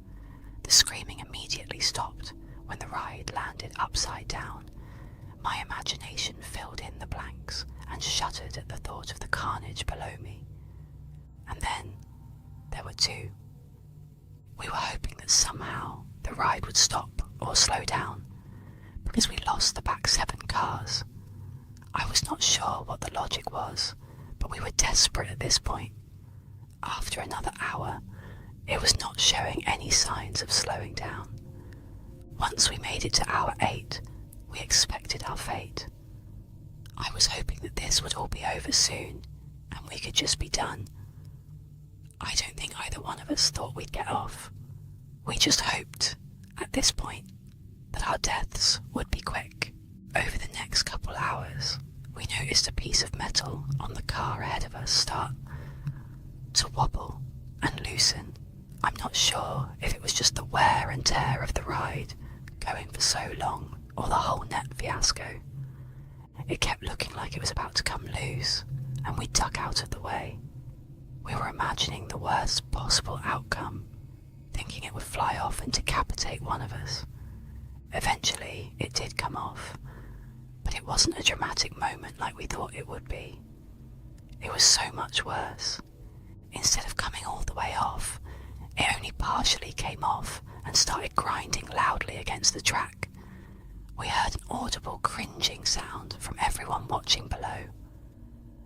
The screaming immediately stopped when the ride landed upside down. My imagination filled in the blanks and shuddered at the thought of the carnage below me. And then there were 2. We were hoping that somehow the ride would stop or slow down, because we lost the back 7 cars. I was not sure what the logic was, but we were desperate at this point. After another hour, it was not showing any signs of slowing down. Once we made it to hour 8, we expected our fate. I was hoping that this would all be over soon, and we could just be done. I don't think either one of us thought we'd get off. We just hoped, at this point, that our deaths would be quick. Over the next couple hours, we noticed a piece of metal on the car ahead of us start to wobble and loosen. I'm not sure if it was just the wear and tear of the ride going for so long or the whole net fiasco. It kept looking like it was about to come loose, and we ducked out of the way. We were imagining the worst possible outcome, thinking it would fly off and decapitate one of us. Eventually, it did come off, but it wasn't a dramatic moment like we thought it would be. It was so much worse. Instead of coming all the way off, it only partially came off and started grinding loudly against the track. We heard an audible cringing sound from everyone watching below.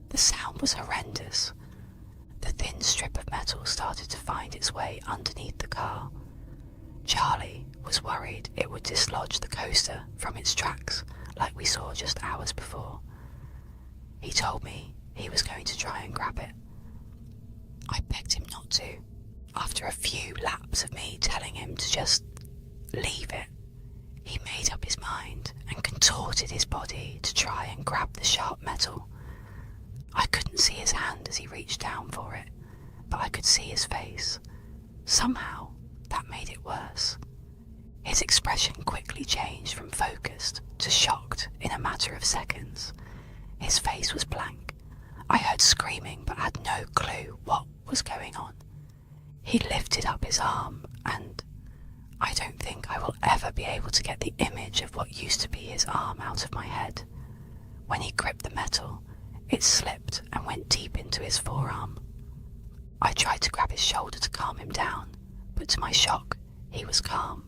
The sound was horrendous. The thin strip of metal started to find its way underneath the car. Charlie was worried it would dislodge the coaster from its tracks like we saw just hours before. He told me he was going to try and grab it. I begged him not to, after a few laps of me telling him to just leave it. He made up his mind and contorted his body to try and grab the sharp metal. I couldn't see his hand as he reached down for it, but I could see his face. Somehow, that made it worse. His expression quickly changed from focused to shocked in a matter of seconds. His face was blank. I heard screaming but had no clue what was going on. He lifted up his arm and I don't think I will ever be able to get the image of what used to be his arm out of my head. When he gripped the metal, it slipped and went deep into his forearm. I tried to grab his shoulder to calm him down, but to my shock, he was calm.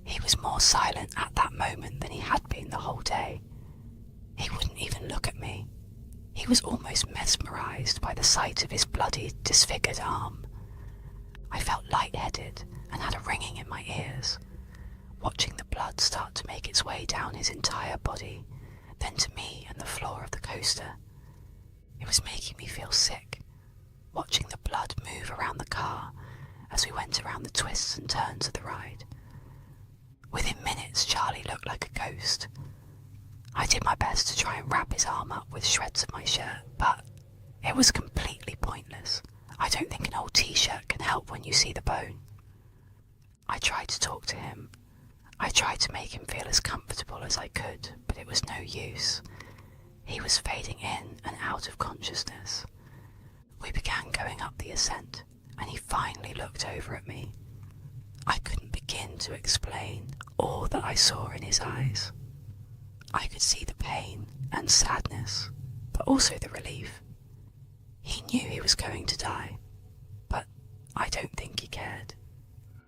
He was more silent at that moment than he had been the whole day. He wouldn't even look at me. He was almost mesmerized by the sight of his bloody, disfigured arm. I felt lightheaded and had a ringing in my ears, watching the blood start to make its way down his entire body, then to me and the floor of the coaster. It was making me feel sick, watching the blood move around the car as we went around the twists and turns of the ride. Within minutes, Charlie looked like a ghost. I did my best to try and wrap his arm up with shreds of my shirt, but it was completely pointless. I don't think an old t-shirt can help when you see the bone. I tried to talk to him. I tried to make him feel as comfortable as I could, but it was no use. He was fading in and out of consciousness. We began going up the ascent, and he finally looked over at me. I couldn't begin to explain all that I saw in his eyes. I could see the pain and sadness, but also the relief. He knew he was going to die, but I don't think he cared.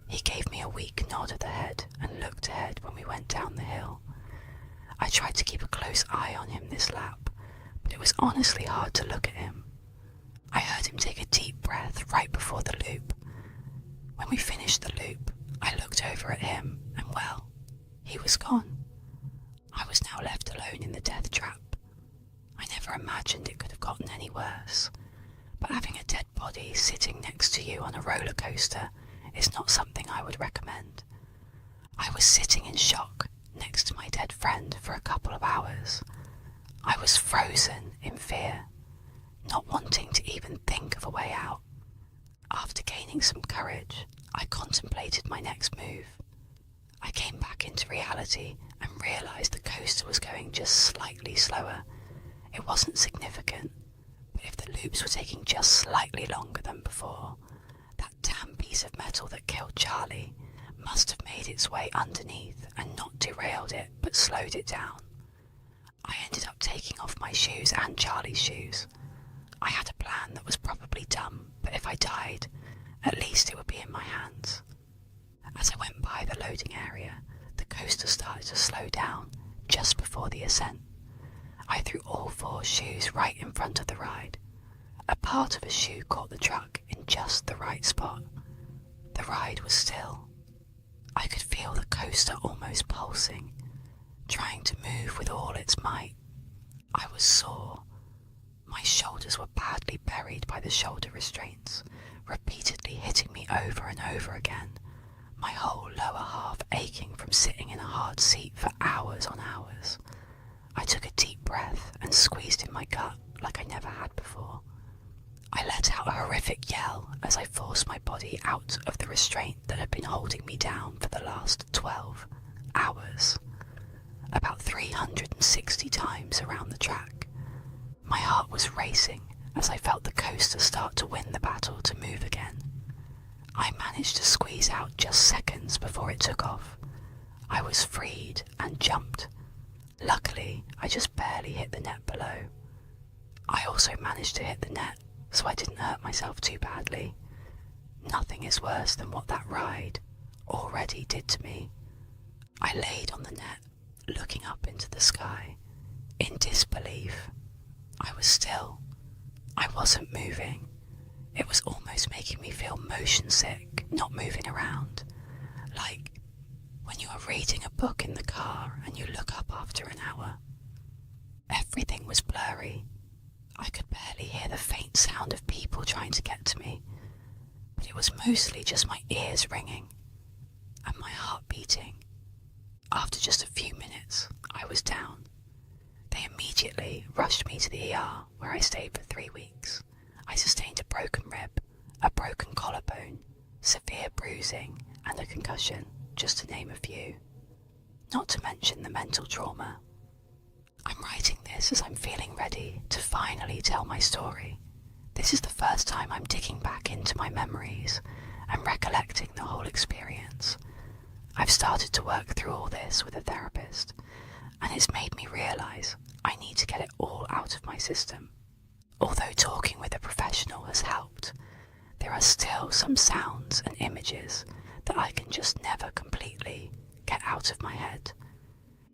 He gave me a weak nod of the head and looked ahead when we went down the hill. I tried to keep a close eye on him this lap, but it was honestly hard to look at him. I heard him take a deep breath right before the loop. When we finished the loop, I looked over at him and, well, he was gone. I was now left alone in the death trap. I never imagined it could have gotten any worse, but having a dead body sitting next to you on a roller coaster is not something I would recommend. I was sitting in shock next to my dead friend for a couple of hours. I was frozen in fear, not wanting to even think of a way out. After gaining some courage, I contemplated my next move. I came back into reality and realised the coaster was going just slightly slower. It wasn't significant, but if the loops were taking just slightly longer than before, that damn piece of metal that killed Charlie must have made its way underneath and not derailed it but slowed it down. I ended up taking off my shoes and Charlie's shoes. I had a plan that was probably dumb, but if I died, at least it would be in my hands. As I went by the loading area, the coaster started to slow down just before the ascent. I threw all 4 shoes right in front of the ride. A part of a shoe caught the truck in just the right spot. The ride was still. I could feel the coaster almost pulsing, trying to move with all its might. I was sore. My shoulders were badly buried by the shoulder restraints, repeatedly hitting me over and over again, my whole lower half aching from sitting in a hard seat for hours on hours. I took a deep breath and squeezed in my gut like I never had before. I let out a horrific yell as I forced my body out of the restraint that had been holding me down for the last 12 hours. About 360 times around the track. My heart was racing as I felt the coaster start to win the battle to move again. I managed to squeeze out just seconds before it took off. I was freed and jumped. Luckily, I just barely hit the net below. I also managed to hit the net, so I didn't hurt myself too badly. Nothing is worse than what that ride already did to me. I laid on the net, looking up into the sky, in disbelief. I was still. I wasn't moving. It was almost making me feel motion sick, not moving around. Like when you are reading a book in the car and you look up after an hour. Everything was blurry. I could barely hear the faint sound of people trying to get to me, but it was mostly just my ears ringing and my heart beating. After just a few minutes, I was down. They immediately rushed me to the ER, where I stayed for 3 weeks. I sustained a broken rib, a broken collarbone, severe bruising, and a concussion, just to name a few. Not to mention the mental trauma. I'm writing this as I'm feeling ready to finally tell my story. This is the first time I'm digging back into my memories and recollecting the whole experience. I've started to work through all this with a therapist, and it's made me realise I need to get it all out of my system. Although talking with a professional has helped, there are still some sounds and images that I can just never completely get out of my head.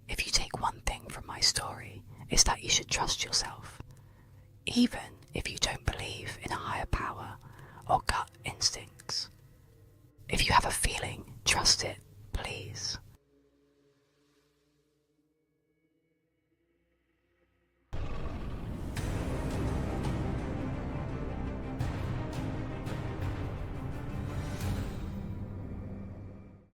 If you take one thing from my story, it's that you should trust yourself. Even if you don't believe in a higher power,